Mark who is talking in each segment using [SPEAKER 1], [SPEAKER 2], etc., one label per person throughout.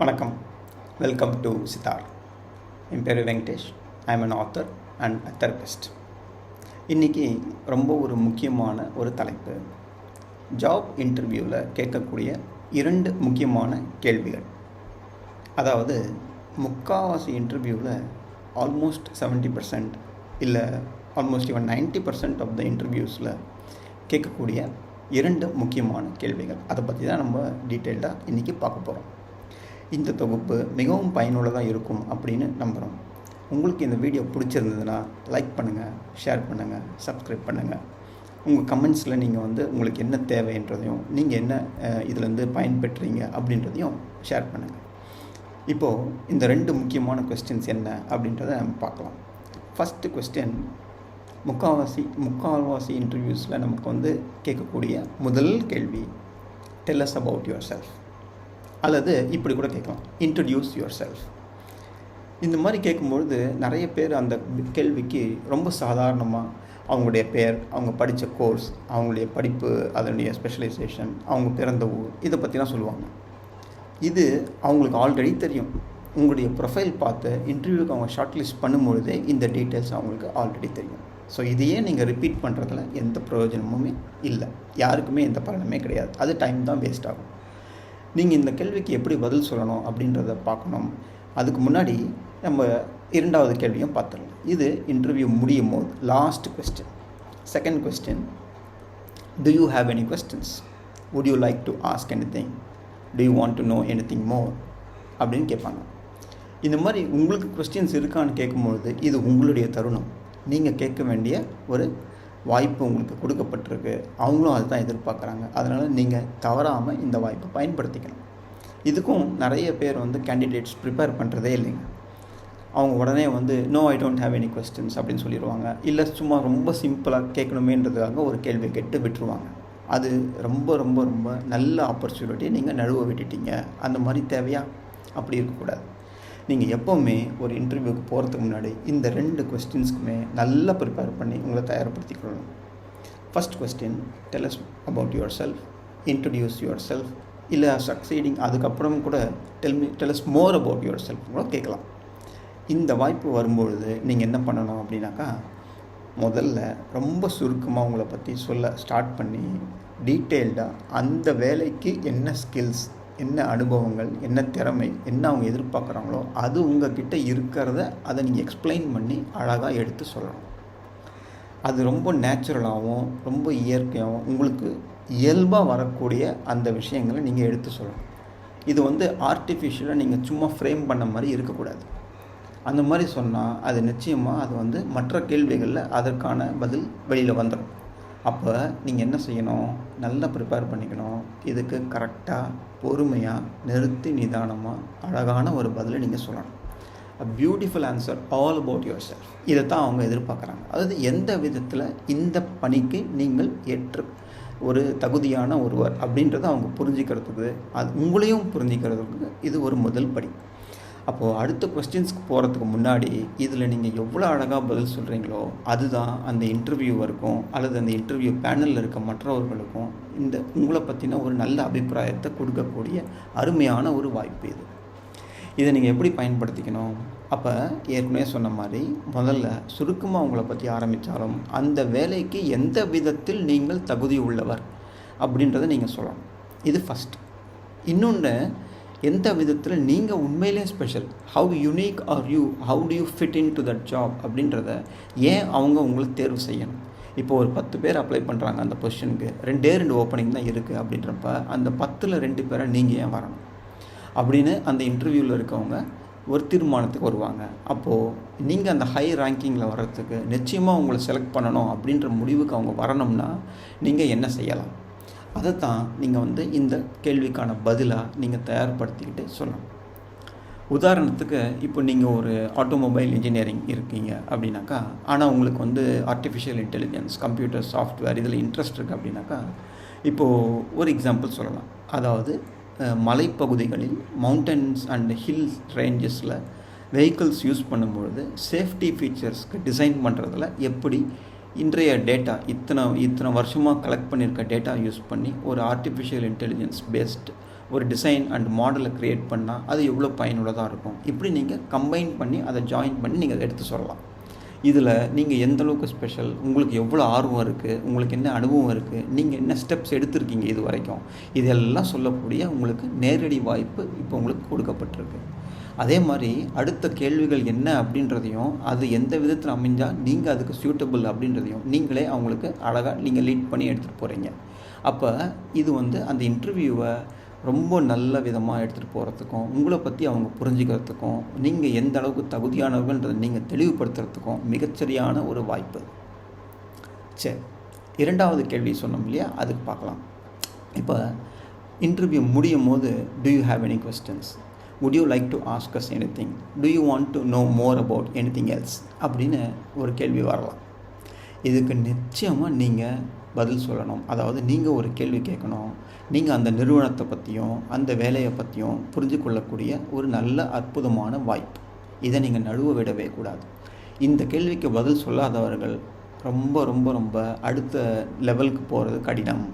[SPEAKER 1] வணக்கம். Welcome to sitar. என் பேர் Venkatesh. I am an author and a therapist. இன்றைக்கி ரொம்ப ஒரு முக்கியமான ஒரு தலைப்பு. ஜாப் இன்டர்வியூவில் கேட்கக்கூடிய 2 முக்கியமான கேள்விகள். அதாவது முக்கால்வாசி இன்டர்வியூவில் ஆல்மோஸ்ட் 70% இல்லை ஆல்மோஸ்ட் ஈவன் 90% ஆஃப் த இன்டர்வியூஸில் கேட்கக்கூடிய 2 முக்கியமான கேள்விகள். அதை பற்றி தான் நம்ம டீட்டெயில்டாக இன்றைக்கி பார்க்க போகிறோம். இந்த தொகுப்பு மிகவும் பயனுள்ளதாக இருக்கும் அப்படின்னு நம்புகிறோம். உங்களுக்கு இந்த வீடியோ பிடிச்சிருந்ததுன்னா லைக் பண்ணுங்கள், ஷேர் பண்ணுங்கள், சப்ஸ்கிரைப் பண்ணுங்கள். உங்கள் கமெண்ட்ஸில் நீங்கள் உங்களுக்கு என்ன தேவைன்றதையும் நீங்கள் என்ன இதிலேருந்து பயன்பெற்றீங்க அப்படின்றதையும் ஷேர் பண்ணுங்கள். இப்போது இந்த 2 முக்கியமான கொஸ்டின்ஸ் என்ன அப்படின்றத நம்ம பார்க்கலாம். ஃபஸ்ட்டு கொஸ்டின், முக்கால்வாசி இன்டர்வியூஸில் நமக்கு கேட்கக்கூடிய முதல் கேள்வி, del us about your self. அல்லது இப்படி கூட கேட்கலாம், இன்ட்ரடியூஸ் யுவர் செல்ஃப். இந்த மாதிரி கேட்கும்பொழுது நிறைய பேர் அந்த கேள்விக்கு ரொம்ப சாதாரணமாக அவங்களுடைய பெயர், அவங்க படித்த கோர்ஸ், அவங்களுடைய படிப்பு, அதனுடைய ஸ்பெஷலைசேஷன், அவங்க பிறந்த ஊர், இதை பற்றி தான் சொல்லுவாங்க. இது அவங்களுக்கு ஆல்ரெடி தெரியும். உங்களுடைய ப்ரொஃபைல் பார்த்து இன்டர்வியூக்கு அவங்க ஷார்ட் லிஸ்ட் பண்ணும்பொழுதே இந்த டீட்டெயில்ஸ் அவங்களுக்கு ஆல்ரெடி தெரியும். ஸோ இதையே நீங்கள் ரிப்பீட் பண்ணுறதுல எந்த பிரயோஜனமுமே இல்லை, யாருக்குமே எந்த பலனுமே கிடையாது. அது டைம் தான் வேஸ்ட் ஆகும். நீங்கள் இந்த கேள்விக்கு எப்படி பதில் சொல்லணும் அப்படின்றத பார்க்கணும். அதுக்கு முன்னாடி நம்ம 2வது கேள்வியும் பார்த்துடலாம். இது இன்டர்வியூ முடியும் போது last question. Second question, do you have any questions? would you like to ask anything? do you want to know anything more? அப்படின்னு கேட்பாங்க. இந்த மாதிரி உங்களுக்கு கொஸ்டின்ஸ் இருக்கான்னு கேட்கும்பொழுது இது உங்களுடைய தருணம். நீங்கள் கேட்க வேண்டிய ஒரு வாய்ப்பு உங்களுக்கு கொடுக்கப்பட்டிருக்கு. அவங்களும் அதுதான் எதிர்பார்க்குறாங்க. அதனால் நீங்கள் தவறாமல் இந்த வாய்ப்பை பயன்படுத்திக்கணும். இதுக்கும் நிறைய பேர் கேண்டிடேட்ஸ் ப்ரிப்பேர் பண்ணுறதே இல்லைங்க. அவங்க உடனே no I don't have any questions அப்படின்னு சொல்லிடுவாங்க. இல்லை சும்மா ரொம்ப சிம்பிளாக கேட்கணுமேன்றதுக்காக ஒரு கேள்வி கேட்டு விட்டுருவாங்க. அது ரொம்ப ரொம்ப ரொம்ப நல்ல ஆப்பர்ச்சுனிட்டி நீங்கள் நழுவ விட்டுட்டீங்க. அந்த மாதிரி தேவையா? அப்படி இருக்கக்கூடாது. நீங்கள் எப்போவுமே ஒரு இன்டர்வியூக்கு போகிறதுக்கு முன்னாடி இந்த 2 கொஸ்டின்ஸ்க்குமே நல்லா ப்ரிப்பேர் பண்ணி உங்களை தயார்படுத்திக்கணும். First question, tell us about yourself, introduce yourself. இல்லை சக்சீடிங் அதுக்கப்புறம் கூட tell us more about yourself கூட கேட்கலாம். இந்த வாய்ப்பு வரும்பொழுது நீங்கள் என்ன பண்ணணும் அப்படின்னாக்கா, முதல்ல ரொம்ப சுருக்கமாக உங்களை பற்றி சொல்ல ஸ்டார்ட் பண்ணி டீட்டெயில்டாக அந்த வேலைக்கு என்ன ஸ்கில்ஸ், என்ன அனுபவங்கள், என்ன திறமை, என்ன அவங்க எதிர்பார்க்குறாங்களோ அது உங்ககிட்ட இருக்கிறத அதை நீங்கள் எக்ஸ்பிளைன் பண்ணி அழகாக எடுத்து சொல்லணும். அது ரொம்ப நேச்சுரலாகவும் ரொம்ப இயற்கையாகவும் உங்களுக்கு இயல்பாக வரக்கூடிய அந்த விஷயங்களை நீங்கள் எடுத்து சொல்லணும். இது ஆர்டிஃபிஷியலாக நீங்கள் சும்மா ஃப்ரேம் பண்ண மாதிரி இருக்கக்கூடாது. அந்த மாதிரி சொன்னால் அது நிச்சயமாக அது மற்ற கேள்விகளில் அதற்கான பதில் வெளியில் வந்துடும். அப்போ நீங்கள் என்ன செய்யணும், நல்லா ப்ரிப்பேர் பண்ணிக்கணும். இதுக்கு கரெக்டாக பொறுமையாக நிறுத்தி நிதானமாக அழகான ஒரு பதிலை நீங்கள் சொல்லணும். A beautiful answer all about your self. இதை தான் அவங்க எதிர்பார்க்குறாங்க. அதாவது எந்த விதத்தில் இந்த பணிக்கு நீங்கள் ஏற்று ஒரு தகுதியான ஒருவர் அப்படின்றத அவங்க புரிஞ்சிக்கிறதுக்கு, அது உங்களையும் புரிஞ்சிக்கிறதுக்கு இது ஒரு முதல் படி. அப்போது அடுத்த கொஸ்டின்ஸ்க்கு போகிறதுக்கு முன்னாடி இதில் நீங்கள் எவ்வளோ அழகாக பதில் சொல்கிறீங்களோ அதுதான் அந்த இன்டர்வியூவருக்கும் அல்லது அந்த இன்டர்வியூ பேனலில் இருக்க மற்றவர்களுக்கும் இந்த உங்களை பற்றின ஒரு நல்ல அபிப்பிராயத்தை கொடுக்கக்கூடிய அருமையான ஒரு வாய்ப்பு இது. இதை நீங்கள் எப்படி பயன்படுத்திக்கணும்? அப்போ ஏற்கனவே சொன்ன மாதிரி முதல்ல சுருக்கமாக உங்களை பற்றி ஆரம்பித்தாலும் அந்த வேலைக்கு எந்த விதத்தில் நீங்கள் தகுதி உள்ளவர் அப்படின்றத நீங்கள் சொல்லணும். இது ஃபஸ்ட். இன்னொன்று, எந்த விதத்தில் நீங்கள் உண்மையிலே special, how unique are you, how to you fit in to that job அப்படின்றத ஏன் அவங்க உங்களை தேர்வு செய்யணும். இப்போது ஒரு 10 பேர் அப்ளை பண்ணுறாங்க அந்த பொசிஷனுக்கு, 2 ஓப்பனிங் தான் இருக்குது அப்படின்றப்ப அந்த 10ல் 2 பேரை நீங்கள் ஏன் வரணும் அப்படின்னு அந்த இன்டர்வியூவில் இருக்கவங்க ஒரு தீர்மானத்துக்கு வருவாங்க. அப்போது நீங்கள் அந்த ஹை ரேங்கிங்கில் வர்றதுக்கு நிச்சயமாக உங்களை செலக்ட் பண்ணணும் அப்படின்ற முடிவுக்கு அவங்க வரணும்னா நீங்கள் என்ன செய்யலாம், அதை தான் நீங்கள் இந்த கேள்விக்கான பதிலாக நீங்கள் தயார்படுத்திக்கிட்டு சொல்லணும். உதாரணத்துக்கு இப்போ நீங்கள் ஒரு ஆட்டோமொபைல் இன்ஜினியரிங் இருக்கீங்க அப்படின்னாக்கா, ஆனால் உங்களுக்கு ஆர்டிஃபிஷியல் இன்டெலிஜென்ஸ், கம்ப்யூட்டர் சாஃப்ட்வேர் இதில் இன்ட்ரெஸ்ட் இருக்குது அப்படின்னாக்கா, இப்போது ஒரு எக்ஸாம்பிள் சொல்லலாம். அதாவது மலைப்பகுதிகளில் மவுண்டன்ஸ் அண்ட் ஹில் ரேஞ்சஸில் வெஹிக்கிள்ஸ் யூஸ் பண்ணும்பொழுது சேஃப்டி ஃபீச்சர்ஸ்க்கு டிசைன் பண்ணுறதுல எப்படி இன்றைய டேட்டா இத்தனை வருஷமாக கலெக்ட் பண்ணியிருக்க டேட்டா யூஸ் பண்ணி ஒரு ஆர்டிஃபிஷியல் இன்டெலிஜென்ஸ் பேஸ்ட் ஒரு டிசைன் அண்ட் மாடலை க்ரியேட் பண்ணால் அது எவ்வளோ பயனுள்ளதாக இருக்கும். இப்படி நீங்கள் கம்பைன் பண்ணி அதை ஜாயின் பண்ணி நீங்கள் எடுத்து சொல்லலாம். இதில் நீங்கள் எந்த அளவுக்கு ஸ்பெஷல், உங்களுக்கு எவ்வளோ ஆர்வம் இருக்குது, உங்களுக்கு என்ன அனுபவம் இருக்குது, நீங்கள் என்ன ஸ்டெப்ஸ் எடுத்திருக்கீங்க இது வரைக்கும், இதெல்லாம் சொல்லக்கூடிய உங்களுக்கு நேரடி வாய்ப்பு இப்போ உங்களுக்கு கொடுக்கப்பட்டிருக்கு. அதே மாதிரி அடுத்த கேள்விகள் என்ன அப்படின்றதையும், அது எந்த விதத்தில் அமைஞ்சால் நீங்கள் அதுக்கு சூட்டபிள் அப்படின்றதையும் நீங்களே அவங்களுக்கு அழகாக நீங்கள் லீட் பண்ணி எடுத்துகிட்டு போகிறீங்க. அப்போ இது அந்த இன்டர்வியூவை ரொம்ப நல்ல விதமாக எடுத்துகிட்டு போகிறதுக்கும், உங்களை பற்றி அவங்க புரிஞ்சுக்கிறதுக்கும், நீங்கள் எந்த அளவுக்கு தகுதியானவர்கள்ன்றதை நீங்கள் தெளிவுபடுத்துறதுக்கும் மிகச்சரியான ஒரு வாய்ப்பு. சரி, 2வது கேள்வி சொன்னோம் இல்லையா, அதுக்கு பார்க்கலாம். இப்போ இன்டர்வியூ முடியும் போது, do you have any questions? would you like to ask us anything? do you want to know more about anything else? அப்படின்னு ஒரு கேள்வி வரலாம். இதுக்கு நிச்சயமாக நீங்கள் பதில் சொல்லணும். அதாவது நீங்கள் ஒரு கேள்வி கேட்கணும். நீங்கள் அந்த நிறுவனத்தை பற்றியும் அந்த வேலையை பற்றியும் புரிஞ்சு கொள்ளக்கூடிய ஒரு நல்ல அற்புதமான வாய்ப்பு. இதை நீங்கள் நழுவ விடவே கூடாது. இந்த கேள்விக்கு பதில் சொல்லாதவர்கள் ரொம்ப ரொம்ப ரொம்ப அடுத்த லெவலுக்கு போகிறது கடினம்.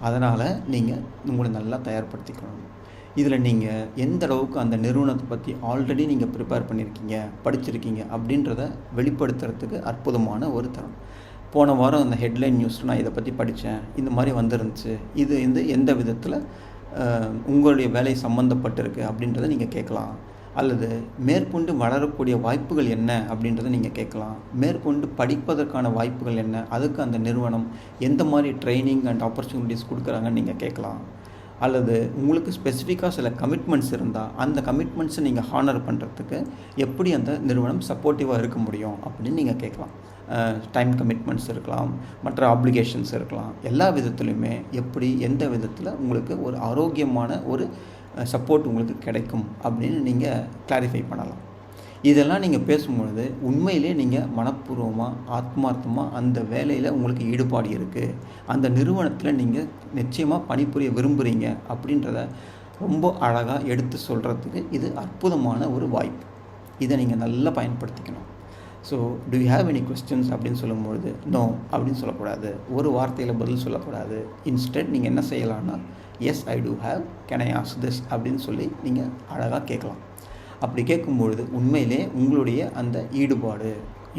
[SPEAKER 1] அதனால் நீங்கள் உங்களை நல்லா தயார்படுத்திக்கணும். இதில் நீங்கள் எந்த அளவுக்கு அந்த நிறுவனத்தை பற்றி ஆல்ரெடி நீங்கள் ப்ரிப்பேர் பண்ணியிருக்கீங்க, படிச்சிருக்கீங்க அப்படின்றத வெளிப்படுத்துறதுக்கு அற்புதமான ஒரு தரம். போன வாரம் அந்த ஹெட்லைன் நியூஸில் நான் இதை பற்றி படித்தேன், இந்த மாதிரி வந்துருந்துச்சு, இது எந்த விதத்தில் உங்களுடைய வேலை சம்மந்தப்பட்டிருக்கு அப்படின்றத நீங்கள் கேட்கலாம். அல்லது மேற்கொண்டு வளரக்கூடிய வாய்ப்புகள் என்ன அப்படின்றத நீங்கள் கேட்கலாம். மேற்கொண்டு படிப்பதற்கான வாய்ப்புகள் என்ன, அதுக்கு அந்த நிறுவனம் எந்த மாதிரி ட்ரைனிங் அண்ட் ஆப்பர்ச்சுனிட்டிஸ் கொடுக்குறாங்கன்னு நீங்கள் கேட்கலாம். அல்லது உங்களுக்கு ஸ்பெசிஃபிக்காக சில கமிட்மெண்ட்ஸ் இருந்தால் அந்த கமிட்மெண்ட்ஸை நீங்கள் ஹானர் பண்ணுறதுக்கு எப்படி அந்த நிறுவனம் சப்போர்ட்டிவாக இருக்க முடியும் அப்படின்னு நீங்கள் கேட்கலாம். டைம் கமிட்மெண்ட்ஸ் இருக்கலாம், மற்ற ஆப்ளிகேஷன்ஸ் இருக்கலாம். எல்லா விதத்துலையுமே எப்படி எந்த விதத்தில் உங்களுக்கு ஒரு ஆரோக்கியமான ஒரு சப்போர்ட் உங்களுக்கு கிடைக்கும் அப்படின்னு நீங்கள் கிளாரிஃபை பண்ணலாம். இதெல்லாம் நீங்கள் பேசும்பொழுது உண்மையிலே நீங்கள் மனப்பூர்வமாக ஆத்மார்த்தமாக அந்த வேலையில் உங்களுக்கு ஈடுபாடு இருக்குது, அந்த நிறுவனத்தில் நீங்கள் நிச்சயமாக பணிபுரிய விரும்புகிறீங்க அப்படின்றத ரொம்ப அழகாக எடுத்து சொல்கிறதுக்கு இது அற்புதமான ஒரு வாய்ப்பு. இதை நீங்கள் நல்லா பயன்படுத்திக்கணும். So do you have any questions அப்படின்னு சொல்லும்பொழுது நோ அப்படின்னு சொல்லக்கூடாது, ஒரு வார்த்தையில் பதில் சொல்லக்கூடாது. இன்ஸ்டெட் நீங்கள் என்ன செய்யலாம்னா yes I do have, can I ask this அப்படின்னு சொல்லி நீங்கள் அழகாக கேட்கலாம். அப்படி கேட்கும்பொழுது உண்மையிலே உங்களுடைய அந்த ஈடுபாடு,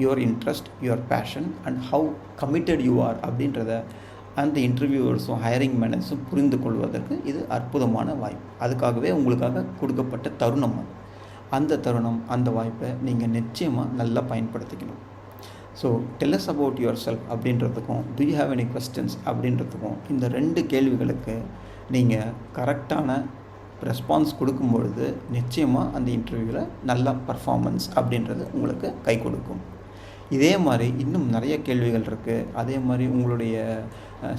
[SPEAKER 1] your interest, your passion and how committed you are அப்படின்றத அந்த இன்டர்வியூவர்ஸும் ஹையரிங் மேனேஜர்ஸும் புரிந்து கொள்வதற்கு இது அற்புதமான வாய்ப்பு. அதுக்காகவே உங்களுக்காக கொடுக்கப்பட்ட தருணம் அது. அந்த தருணம், அந்த வாய்ப்பை நீங்கள் நிச்சயமாக நல்லா பயன்படுத்திக்கணும். So tell us about yourself அப்படின்றதுக்கும் do you have any questions அப்படின்றதுக்கும் இந்த 2 கேள்விகளுக்கு நீங்கள் கரெக்டான ரெஸ்பான்ஸ் கொடுக்கும் பொழுது நிச்சயமாக அந்த இன்டர்வியூவில் நல்ல பர்ஃபார்மன்ஸ் அப்படின்றது உங்களுக்கு கை கொடுக்கும். இதே மாதிரி இன்னும் நிறைய கேள்விகள் இருக்குது. அதே மாதிரி உங்களுடைய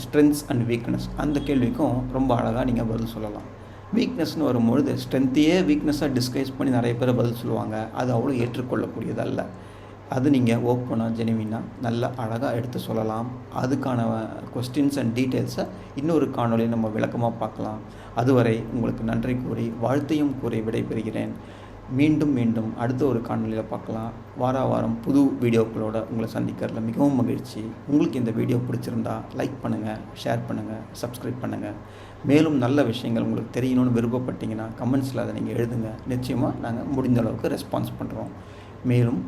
[SPEAKER 1] ஸ்ட்ரென்த்ஸ் அண்ட் வீக்னஸ், அந்த கேள்விக்கும் ரொம்ப அழகாக நீங்கள் பதில் சொல்லலாம். வீக்னஸ்னு வரும்பொழுது ஸ்ட்ரென்த்தையே வீக்னஸாக டிஸ்கைஸ் பண்ணி நிறைய பேர் பதில் சொல்லுவாங்க. அது அவ்வளோ ஏற்றுக்கொள்ளக்கூடியதல்ல. அது நீங்கள் ஓப்பனாக ஜெனுவினாக நல்லா அழகாக எடுத்து சொல்லலாம். அதுக்கான கொஸ்டின்ஸ் அண்ட் டீட்டெயில்ஸை இன்னொரு காணொலியில் நம்ம விளக்கமாக பார்க்கலாம். அதுவரை உங்களுக்கு நன்றி கூறி வாழ்த்தையும் கூறி விடைபெறுகிறேன். மீண்டும் அடுத்த ஒரு காணொலியில் பார்க்கலாம். வாரம் புது வீடியோக்களோட உங்களை சந்திக்கிறதுல மிகவும் மகிழ்ச்சி. உங்களுக்கு இந்த வீடியோ பிடிச்சிருந்தா லைக் பண்ணுங்கள், ஷேர் பண்ணுங்கள், சப்ஸ்கிரைப் பண்ணுங்கள். மேலும் நல்ல விஷயங்கள் உங்களுக்கு தெரியணும்னு விருப்பப்பட்டீங்கன்னா கமெண்ட்ஸில் அதை நீங்கள் எழுதுங்க. நிச்சயமாக நாங்கள் முடிந்த அளவுக்கு ரெஸ்பான்ஸ் பண்ணுறோம். மேலும்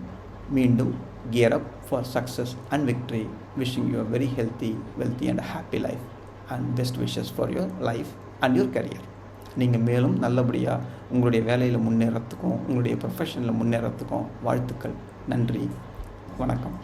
[SPEAKER 1] மீண்டும் gear up for success and victory. Wishing you a very healthy, wealthy and happy life and best wishes for your life and your career. நீங்கள் மேலும் நல்லபடியாக உங்களுடைய வேலையில் முன்னேறத்துக்கும் உங்களுடைய ப்ரொஃபஷனில் முன்னேறத்துக்கும் வாழ்த்துக்கள். நன்றி, வணக்கம்.